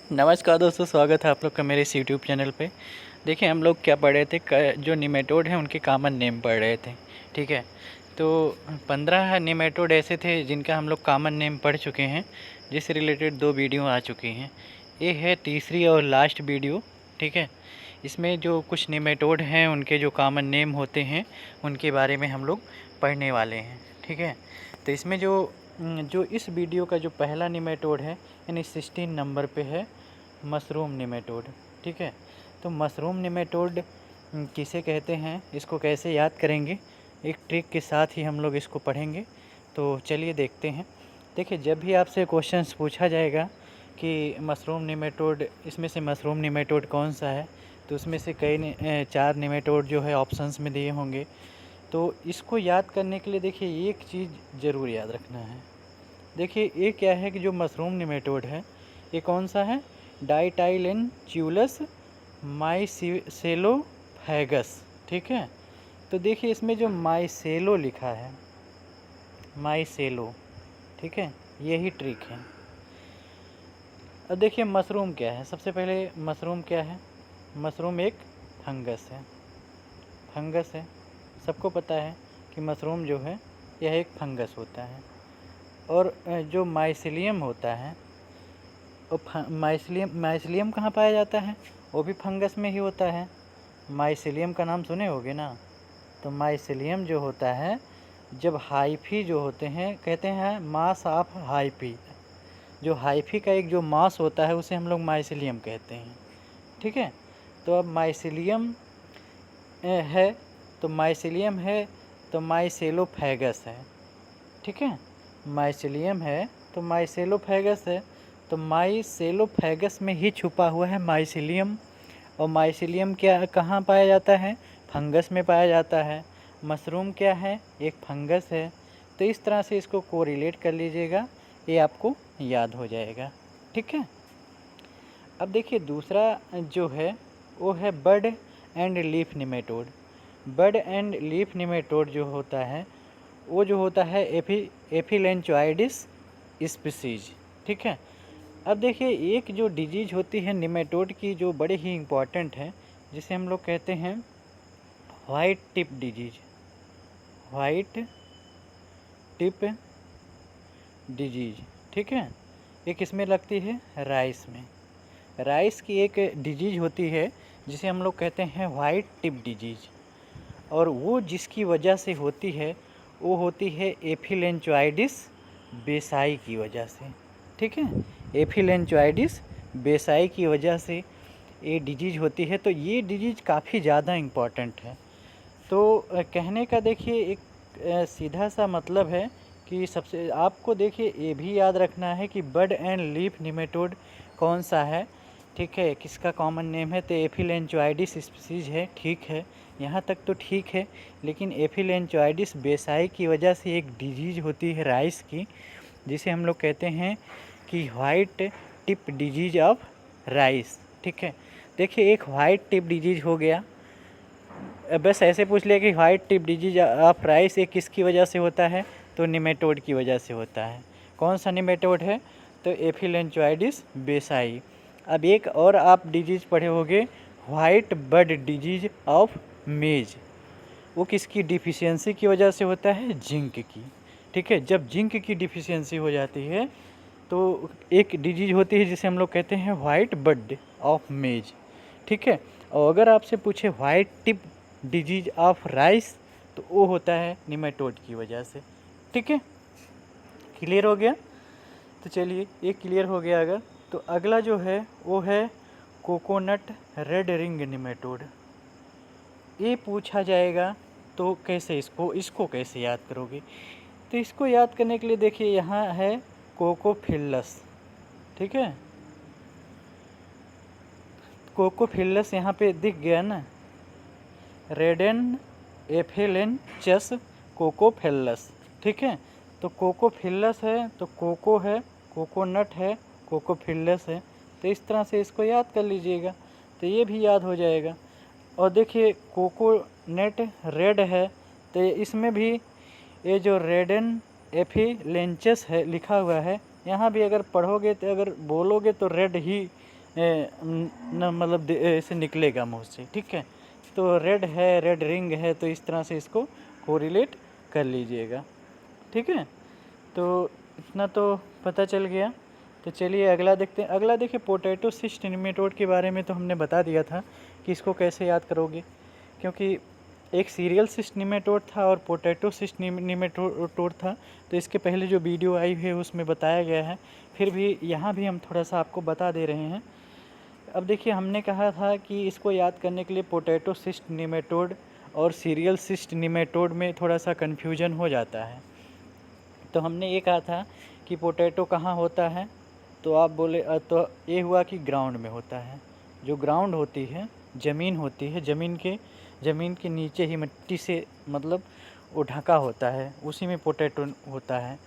नमस्कार दोस्तों, स्वागत है आप लोग का मेरे इस यूट्यूब चैनल पे। देखिए हम लोग क्या पढ़ रहे थे, जो निमेटोड हैं उनके कॉमन नेम पढ़ रहे थे। ठीक है, तो 15 निमेटोड ऐसे थे जिनका हम लोग कॉमन नेम पढ़ चुके हैं, जिससे रिलेटेड 2 वीडियो आ चुकी हैं। ये है तीसरी और लास्ट वीडियो। ठीक है, इसमें जो कुछ निमेटोड हैं उनके जो कॉमन नेम होते हैं उनके बारे में हम लोग पढ़ने वाले हैं। ठीक है, तो इसमें जो इस वीडियो का जो पहला निमेटोड है, यानी 16 नंबर पे है, मशरूम निमेटोड। ठीक है, तो मशरूम निमेटोड किसे कहते हैं, इसको कैसे याद करेंगे, एक ट्रिक के साथ ही हम लोग इसको पढ़ेंगे। तो चलिए देखते हैं। देखिए, जब भी आपसे क्वेश्चंस पूछा जाएगा कि मशरूम निमेटोड, इसमें से मशरूम निमेटोड कौन सा है, तो उसमें से 4 निमेटोड जो है ऑप्शंस में दिए होंगे। तो इसको याद करने के लिए देखिए एक चीज़ ज़रूर याद रखना है। देखिए ये क्या है कि जो मशरूम निमेटोड है ये कौन सा है, डाइटाइलेंचुलस माइसेलोफैगस। ठीक है, तो देखिए इसमें जो माइसेलो लिखा है, माइसेलो, ठीक है, यही ट्रिक है। अब देखिए मशरूम क्या है, सबसे पहले मशरूम क्या है, मशरूम एक फंगस है। फंगस है, सबको पता है कि मशरूम जो है यह एक फंगस होता है। और जो माइसिलियम होता है, और माइसिलियम कहाँ पाया जाता है, वो भी फंगस में ही होता है। माइसिलियम का नाम सुने होगे ना। तो माइसिलियम जो होता है, जब हाइफी जो होते हैं, कहते हैं मास ऑफ हाइफी, जो हाइफी का एक जो मास होता है उसे हम लोग माइसिलियम कहते हैं। ठीक है, तो अब माइसिलियम है, तो माइसिलियम है तो माइसेलोफैगस है। ठीक है, माइसिलियम है तो माइसेलोफैगस है, तो माइसेलोफैगस में ही छुपा हुआ है माइसिलियम। और माइसिलियम क्या कहाँ पाया जाता है, फंगस में पाया जाता है। मशरूम क्या है, एक फंगस है। तो इस तरह से इसको कोरिलेट कर लीजिएगा, ये आपको याद हो जाएगा। ठीक है, अब देखिए दूसरा जो है वो है bud and leaf nematode. Bud and leaf nematode जो होता है वो जो होता है एफिलेंचोइडिस स्पीसीज। ठीक है, अब देखिए एक जो डिजीज होती है निमेटोड की जो बड़े ही इम्पॉर्टेंट है, जिसे हम लोग कहते हैं white tip disease. White tip disease, ठीक है, ये किसमें लगती है, राइस में। राइस की एक डिजीज होती है जिसे हम लोग कहते हैं वाइट टिप डिजीज, और वो जिसकी वजह से होती है वो होती है एफिलेंचोइडिस बेसाई की वजह से। ठीक है, एफिलेंचोइडिस बेसाई की वजह से ये डिजीज होती है। तो ये डिजीज काफ़ी ज़्यादा इम्पॉर्टेंट है। तो कहने का देखिए एक सीधा सा मतलब है कि सबसे आपको देखिए ये भी याद रखना है कि बड एंड लीफ निमेटोड कौन सा है। ठीक है, किसका कॉमन नेम है, तो एफिलेंचोइडिस स्पीसीज है। ठीक है, यहाँ तक तो ठीक है, लेकिन एफिलेंचोइडिस बेसाई की वजह से एक डिजीज होती है राइस की, जिसे हम लोग कहते हैं कि white tip disease of rice. ठीक है, देखिए एक वाइट टिप डिजीज हो गया, बस ऐसे पूछ लिया कि white tip disease of rice ये किसकी वजह से होता है, तो निमेटोड की वजह से होता है। कौन सा निमेटोड है, तो एफिलेंचोइडिस बेसाई। अब एक और आप डिजीज पढ़े होंगे, वाइट बड डिजीज ऑफ मेज। वो किसकी डिफिशियंसी की वजह से होता है, जिंक की। ठीक है, जब जिंक की डिफिशियंसी हो जाती है तो एक डिजीज होती है जिसे हम लोग कहते हैं वाइट बड ऑफ मेज। ठीक है, और अगर आपसे पूछे white tip disease of rice, तो वो होता है निमेटोड की वजह से। ठीक है, क्लियर हो गया। तो चलिए ये क्लियर हो गया अगर, तो अगला जो है वो है कोकोनट रेड रिंग निमेटोड। ये पूछा जाएगा तो कैसे इसको कैसे याद करोगे, तो इसको याद करने के लिए देखिए यहाँ है कोकोफिलस। ठीक है, कोकोफिलस यहाँ पे दिख गया ना, रेडेन एफिलेंचस कोकोफिलस। ठीक है, तो कोकोफिलस है तो कोको है, कोकोनट है, कोकोफिलस है। तो इस तरह से इसको याद कर लीजिएगा, तो ये भी याद हो जाएगा। और देखिए कोकोनट रेड है, तो इसमें भी ये जो रेडेन एफिलेंचस है लिखा हुआ है, यहाँ भी अगर पढ़ोगे तो अगर बोलोगे तो रेड ही मतलब ऐसे निकलेगा मुँह से, ठीक है। तो रेड है, रेड रिंग है, तो इस तरह से इसको कोरिलेट कर लीजिएगा, ठीक है। तो इतना तो पता चल गया। तो चलिए अगला देखते हैं। अगला देखिए, पोटैटो सिस्ट निमेटोड के बारे में तो हमने बता दिया था कि इसको कैसे याद करोगे, क्योंकि एक सीरियल सिस्ट निमेटोड था और पोटैटो सिस्ट निमेटोड था। तो इसके पहले जो वीडियो आई है उसमें बताया गया है, फिर भी यहाँ भी हम थोड़ा सा आपको बता दे रहे हैं। अब देखिए, हमने कहा था कि इसको याद करने के लिए पोटैटो सिस्ट निमेटोड और सीरियल सिस्ट निमेटोड में थोड़ा सा कन्फ्यूजन हो जाता है। तो हमने ये कहा था कि पोटैटो कहाँ होता है, तो आप बोले तो ये हुआ कि ग्राउंड में होता है। जो ग्राउंड होती है, ज़मीन होती है, ज़मीन के नीचे ही मिट्टी से मतलब वो ढका होता है, उसी में पोटैटो होता है।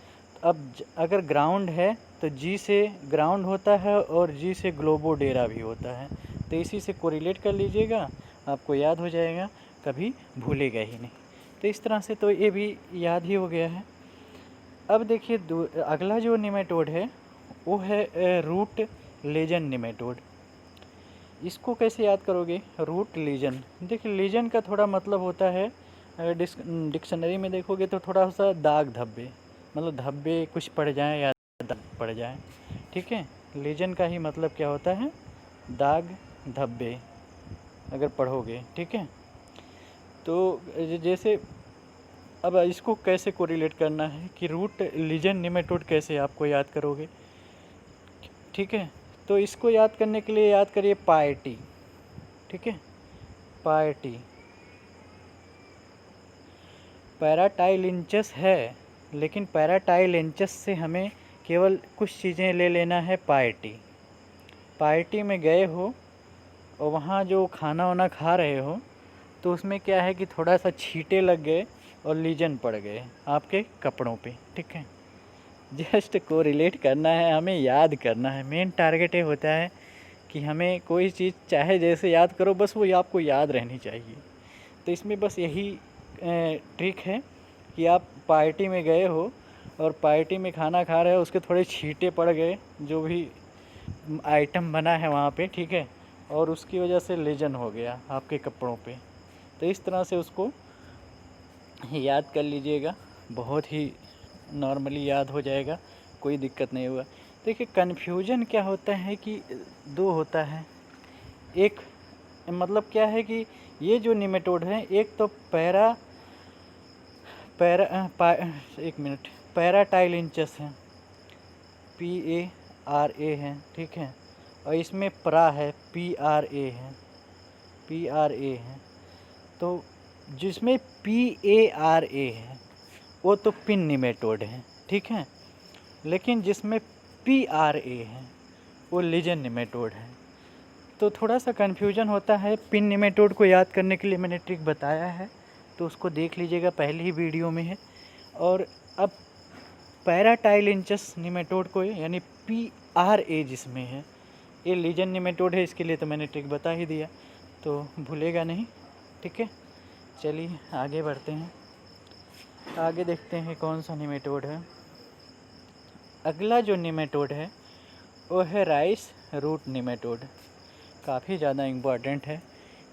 अब अगर ग्राउंड है तो जी से ग्राउंड होता है और जी से ग्लोबोडेरा भी होता है। तो इसी से कोरिलेट कर लीजिएगा, आपको याद हो जाएगा, कभी भूलेगा ही नहीं। तो इस तरह से तो ये भी याद ही हो गया है। अब देखिए अगला जो निमेटोड है वो है रूट लीजन निमेटोड। इसको कैसे याद करोगे? रूट लीजन, देखिए लीजन का थोड़ा मतलब होता है, अगर डिक्शनरी में देखोगे तो थोड़ा सा दाग धब्बे, मतलब धब्बे कुछ पड़ जाए या दाग पड़ जाए, ठीक है। लीजन का ही मतलब क्या होता है? दाग धब्बे, अगर पढ़ोगे, ठीक है। तो जैसे अब इसको कैसे कोरिलेट करना है कि रूट लीजन निमेटोड कैसे आपको याद करोगे, ठीक है। तो इसको याद करने के लिए याद करिए पायटी, ठीक है। पायटी पैराटाइलिंचस है, लेकिन पैराटाइलिंचस से हमें केवल कुछ चीज़ें ले लेना है। पायटी में गए हो और वहाँ जो खाना वाना खा रहे हो तो उसमें क्या है कि थोड़ा सा छींटे लग गए और लीजन पड़ गए आपके कपड़ों पे, ठीक है। जस्ट को रिलेट करना है, हमें याद करना है। मेन टारगेट ये होता है कि हमें कोई चीज़ चाहे जैसे याद करो, बस वो आपको याद रहनी चाहिए। तो इसमें बस यही ट्रिक है कि आप पार्टी में गए हो और पार्टी में खाना खा रहे हो, उसके थोड़े छींटे पड़ गए जो भी आइटम बना है वहाँ पे, ठीक है, और उसकी वजह से लीजन हो गया आपके कपड़ों पे। तो इस तरह से उसको याद कर लीजिएगा, बहुत ही नॉर्मली याद हो जाएगा, कोई दिक्कत नहीं होगा। देखिए कन्फ्यूजन क्या होता है कि दो होता है। एक मतलब क्या है कि ये जो निमेटोड है, एक तो पैराटाइलिंचस है, PARA है, ठीक है, और इसमें प्रा है, PRA है। तो जिसमें PARA है वो तो पिन निमेटोड है, ठीक है, लेकिन जिसमें PRA है वो लीजन निमेटोड है। तो थोड़ा सा कन्फ्यूजन होता है। पिन निमेटोड को याद करने के लिए मैंने ट्रिक बताया है, तो उसको देख लीजिएगा, पहली ही वीडियो में है। और अब पैराटाइलिंचस निमेटोड को यानी PRA जिसमें है, ये लीजन निमेटोड है, इसके लिए तो मैंने ट्रिक बता ही दिया, तो भूलेगा नहीं, ठीक है। चलिए आगे बढ़ते हैं, आगे देखते हैं कौन सा निमेटोड है। अगला जो निमेटोड है वो है राइस रूट निमेटोड। काफ़ी ज़्यादा इम्पॉर्टेंट है,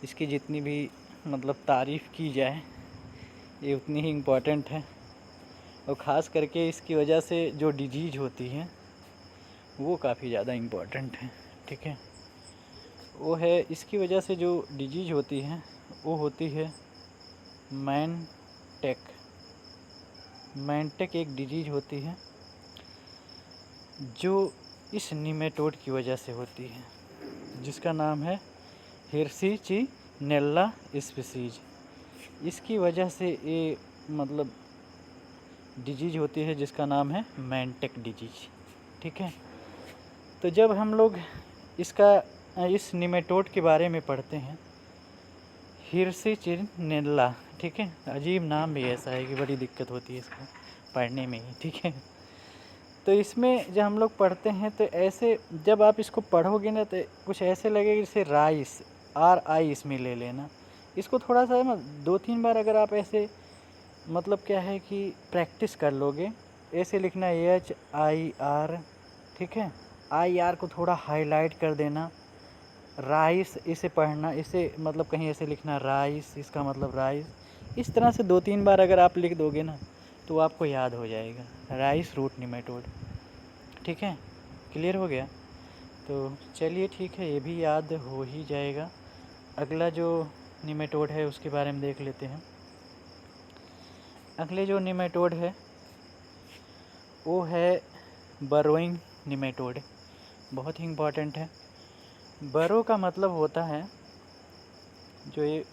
इसकी जितनी भी मतलब तारीफ़ की जाए ये उतनी ही इम्पॉर्टेंट है। और ख़ास करके इसकी वजह से जो डिजीज़ होती है वो काफ़ी ज़्यादा इम्पॉर्टेंट है, ठीक है। वो है, इसकी वजह से जो डिजीज़ होती है वो होती है मैनटेक एक डिजीज़ होती है जो इस निमेटोड की वजह से होती है, जिसका नाम है हिर्सिचिनेल्ला स्पीसीज। इसकी वजह से ये मतलब डिजीज़ होती है जिसका नाम है मैनटेक डिजीज़, ठीक है। तो जब हम लोग इस निमेटोड के बारे में पढ़ते हैं, हिर्सिचिनेल्ला, ठीक है, अजीब नाम भी ऐसा है कि बड़ी दिक्कत होती है इसको पढ़ने में ही, ठीक है। तो इसमें जब हम लोग पढ़ते हैं तो ऐसे जब आप इसको पढ़ोगे ना तो कुछ ऐसे लगेगा जैसे राइस, RI इसमें ले लेना। इसको थोड़ा सा ना 2-3 बार अगर आप ऐसे मतलब क्या है कि प्रैक्टिस कर लोगे, ऐसे लिखना HIR, ठीक है, IR को थोड़ा हाईलाइट कर देना, राइस इसे पढ़ना, इसे मतलब कहीं ऐसे लिखना राइस, इसका मतलब राइस। इस तरह से 2-3 बार अगर आप लिख दोगे ना तो आपको याद हो जाएगा राइस रूट निमेटोड। ठीक है, क्लियर हो गया? तो चलिए ठीक है, ये भी याद हो ही जाएगा। अगला जो निमेटोड है उसके बारे में देख लेते हैं। अगले जो निमेटोड है वो है बरोइंग निमेटोड। बहुत ही इम्पॉर्टेंट है। बरो का मतलब होता है, जो ये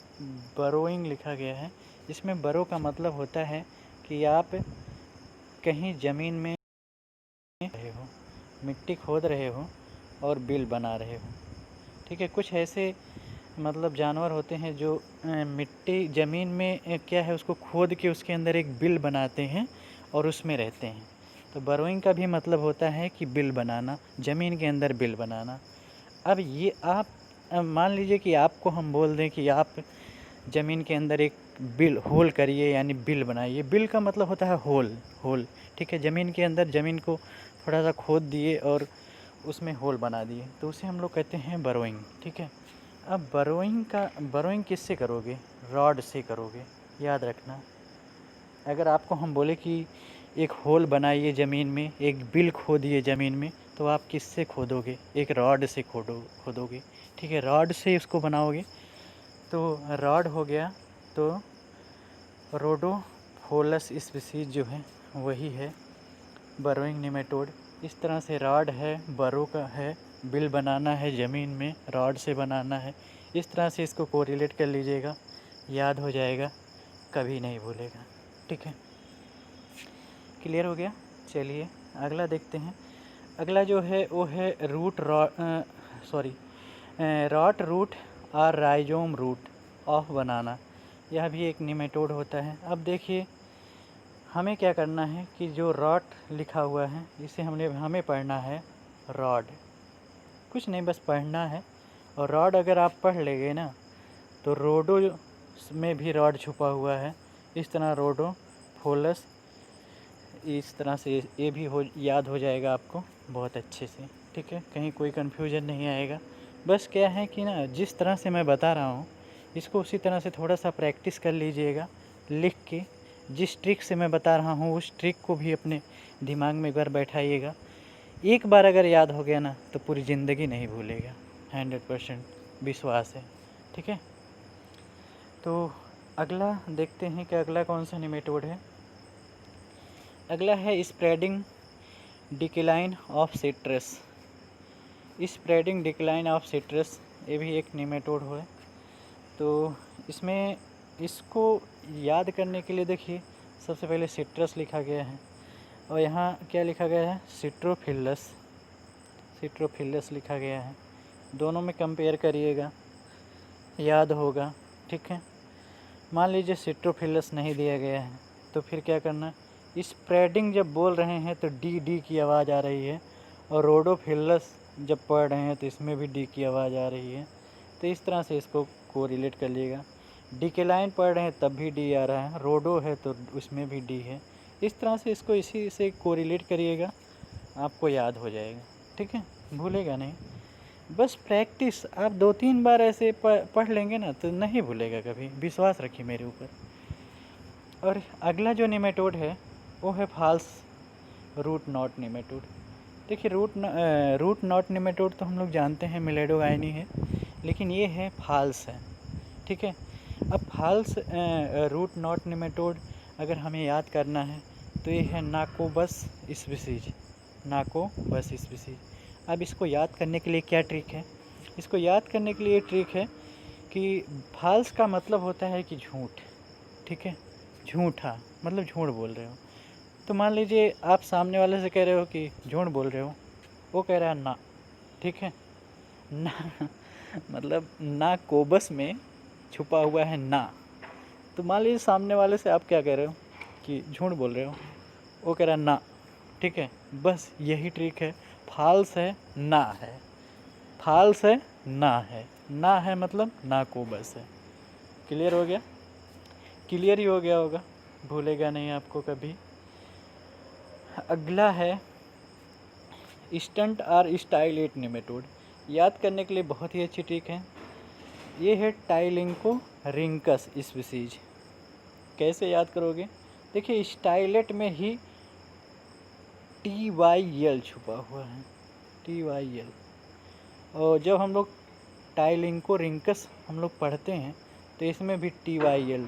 बरोइंग लिखा गया है इसमें बरो का मतलब होता है कि आप कहीं ज़मीन में रहे हो, मिट्टी खोद रहे हो और बिल बना रहे हो। ठीक है, कुछ ऐसे मतलब जानवर होते हैं जो मिट्टी ज़मीन में क्या है उसको खोद के उसके अंदर एक बिल बनाते हैं और उसमें रहते हैं। तो बरोइंग का भी मतलब होता है कि बिल बनाना, ज़मीन के अंदर बिल बनाना। अब ये आप मान लीजिए कि आपको हम बोल दें कि आप ज़मीन के अंदर एक बिल होल करिए, यानी बिल बनाइए। बिल का मतलब होता है होल, होल। ठीक है, ज़मीन के अंदर ज़मीन को थोड़ा सा खोद दिए और उसमें होल बना दिए, तो उसे हम लोग कहते हैं बरोइंग। ठीक है, अब बरोइंग किससे करोगे? रॉड से करोगे, याद रखना। अगर आपको हम बोले कि एक होल बनाइए ज़मीन में, एक बिल खोदिए ज़मीन में, तो आप किससे खोदोगे? एक रॉड से खोदोगे। ठीक है, रॉड से उसको बनाओगे। तो रॉड हो गया, तो रोडोफोलस स्पीसीज जो है वही है बरोइंग निमेटोड। इस तरह से रॉड है, बरो का है, बिल बनाना है ज़मीन में, रॉड से बनाना है। इस तरह से इसको कोरिलेट कर लीजिएगा, याद हो जाएगा, कभी नहीं भूलेगा। ठीक है, क्लियर हो गया? चलिए अगला देखते हैं। अगला जो है वो है रॉट रूट और राइजोम रूट ऑफ बनाना। यह भी एक निमेटोड होता है। अब देखिए हमें क्या करना है कि जो रॉट लिखा हुआ है इसे हमें पढ़ना है रॉड, कुछ नहीं बस पढ़ना है। और रॉड अगर आप पढ़ लेंगे ना तो रोडो में भी रॉड छुपा हुआ है, इस तरह रोडो फोलस, इस तरह से ये भी याद हो जाएगा आपको बहुत अच्छे से। ठीक है, कहीं कोई कन्फ्यूजन नहीं आएगा। बस क्या है कि ना जिस तरह से मैं बता रहा हूँ इसको उसी तरह से थोड़ा सा प्रैक्टिस कर लीजिएगा लिख के। जिस ट्रिक से मैं बता रहा हूँ उस ट्रिक को भी अपने दिमाग में एक बार बैठाइएगा। एक बार अगर याद हो गया ना तो पूरी ज़िंदगी नहीं भूलेगा, 100% विश्वास है। ठीक है, तो अगला देखते हैं कि अगला कौन सा निमेटोड है। अगला है spreading decline of citrus. Spreading decline of citrus ये भी एक निमेटोड है। तो इसमें इसको याद करने के लिए देखिए सबसे पहले सिट्रस लिखा गया है और यहाँ क्या लिखा गया है? सिट्रोफिलस, सिट्रोफिलस लिखा गया है। दोनों में कंपेयर करिएगा, याद होगा। ठीक है, मान लीजिए सिट्रोफिलस नहीं दिया गया है तो फिर क्या करना? स्प्रेडिंग जब बोल रहे हैं तो डी की आवाज़ आ रही है, और रोडोफिलस जब पढ़ रहे हैं तो इसमें भी डी की आवाज़ आ रही है। तो इस तरह से इसको कोरिलेट कर लीजिएगा। डिक्लाइन पढ़ रहे हैं तब भी डी आ रहा है, रोडो है तो उसमें भी डी है। इस तरह से इसको इसी से कोरिलेट करिएगा, आपको याद हो जाएगा। ठीक है, भूलेगा नहीं। बस प्रैक्टिस, आप 2-3 बार ऐसे पढ़ लेंगे ना तो नहीं भूलेगा कभी, विश्वास रखिए मेरे ऊपर। और अगला जो निमेटोड है वो है फॉल्स रूट नॉट निमेटोड। देखिए रूट नॉट निमेटोड तो हम लोग जानते हैं मिलेडोगाइनी है, लेकिन ये है फॉल्स है। ठीक है, अब फॉल्स रूट नॉट निमेटोड अगर हमें याद करना है तो ये है नाकोबस स्पीसीज, नाकोबस स्पीसीज। अब इसको याद करने के लिए क्या ट्रिक है? इसको याद करने के लिए ट्रिक है कि फॉल्स का मतलब होता है कि झूठ। ठीक है, झूठा मतलब झूठ बोल रहे हो। तो मान लीजिए आप सामने वाले से कह रहे हो कि झूठ बोल रहे हो, वो कह रहा है ना। ठीक है ना मतलब ना कोबस में छुपा हुआ है ना। तो मान लीजिए सामने वाले से आप क्या कह रहे हो कि झूठ बोल रहे हो, वो कह रहा है ना। ठीक है, बस यही ट्रिक है। फाल्स है ना है, फाल्स है ना है, ना है मतलब ना कोबस है। क्लियर हो गया? क्लियर ही हो गया होगा, भूलेगा नहीं आपको कभी। अगला है स्टंट और स्टाइलेट निमेटोड। याद करने के लिए बहुत ही अच्छी ट्रिक है। ये है टाइलिंको रिंकस स्पीसीज। कैसे याद करोगे? देखिए स्टाइलेट में ही TYL छुपा हुआ है, TYL। और जब हम लोग टाइलिंको रिंकस हम लोग पढ़ते हैं तो इसमें भी TYL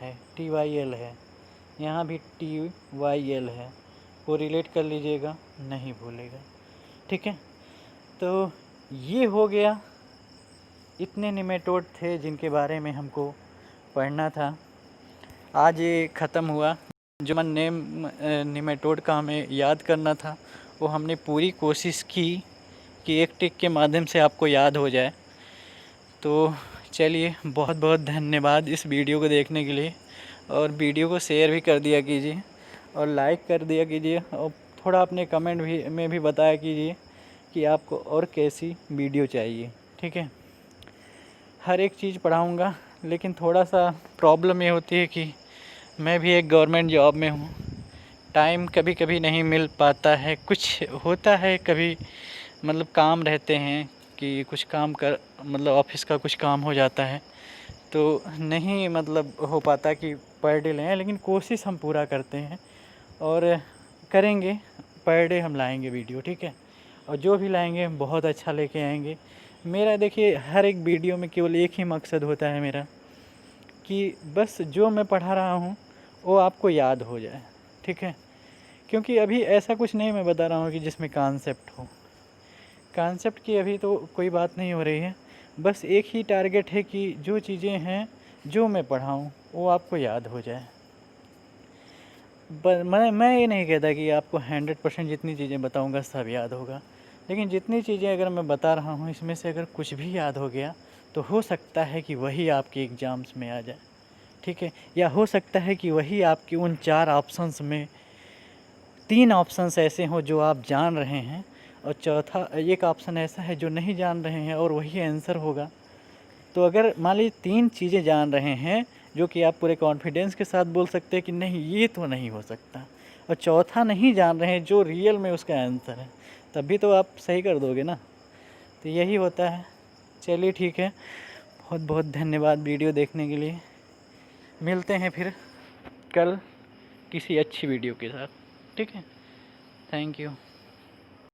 है, TYL है, यहाँ भी TYL है। को रिलेट कर लीजिएगा, नहीं भूलेगा। ठीक है, तो ये हो गया। इतने निमेटोड थे जिनके बारे में हमको पढ़ना था। आज ये ख़त्म हुआ। जो मन नेम निमेटोड का हमें याद करना था वो हमने पूरी कोशिश की कि एक ट्रिक के माध्यम से आपको याद हो जाए। तो चलिए, बहुत बहुत धन्यवाद इस वीडियो को देखने के लिए, और वीडियो को शेयर भी कर दिया कीजिए और लाइक कर दिया कीजिए, और थोड़ा अपने कमेंट भी में भी बताया कीजिए कि आपको और कैसी वीडियो चाहिए। ठीक है, हर एक चीज़ पढ़ाऊँगा, लेकिन थोड़ा सा प्रॉब्लम ये होती है कि मैं भी एक गवर्नमेंट जॉब में हूँ, टाइम कभी कभी नहीं मिल पाता है। कुछ होता है कभी, मतलब काम रहते हैं कि कुछ काम कर, मतलब ऑफिस का कुछ काम हो जाता है तो नहीं मतलब हो पाता कि पर डे लें, लेकिन कोशिश हम पूरा करते हैं और करेंगे। पर डे हम लाएंगे वीडियो, ठीक है, और जो भी लाएंगे बहुत अच्छा लेके आएंगे। मेरा देखिए हर एक वीडियो में केवल एक ही मकसद होता है मेरा, कि बस जो मैं पढ़ा रहा हूँ वो आपको याद हो जाए। ठीक है, क्योंकि अभी ऐसा कुछ नहीं मैं बता रहा हूँ कि जिसमें कॉन्सेप्ट हो। कॉन्सेप्ट की अभी तो कोई बात नहीं हो रही है, बस एक ही टारगेट है कि जो चीज़ें हैं जो मैं पढ़ाऊँ वो आपको याद हो जाए। मैं ये नहीं कहता कि आपको 100% जितनी चीज़ें बताऊँगा सब याद होगा, लेकिन जितनी चीज़ें अगर मैं बता रहा हूँ इसमें से अगर कुछ भी याद हो गया तो हो सकता है कि वही आपके एग्ज़ाम्स में आ जाए। ठीक है, या हो सकता है कि वही आपके उन 4 ऑप्शंस में 3 ऑप्शंस ऐसे हों जो आप जान रहे हैं, और चौथा एक ऑप्शन ऐसा है जो नहीं जान रहे हैं और वही आंसर होगा। तो अगर मान लीजिए 3 चीज़ें जान रहे हैं जो कि आप पूरे कॉन्फिडेंस के साथ बोल सकते हैं कि नहीं ये तो नहीं हो सकता, और चौथा नहीं जान रहे हैं जो रियल में उसका आंसर है, तब भी तो आप सही कर दोगे ना। तो यही होता है। चलिए ठीक है, बहुत बहुत धन्यवाद वीडियो देखने के लिए। मिलते हैं फिर कल किसी अच्छी वीडियो के साथ। ठीक है, थैंक यू।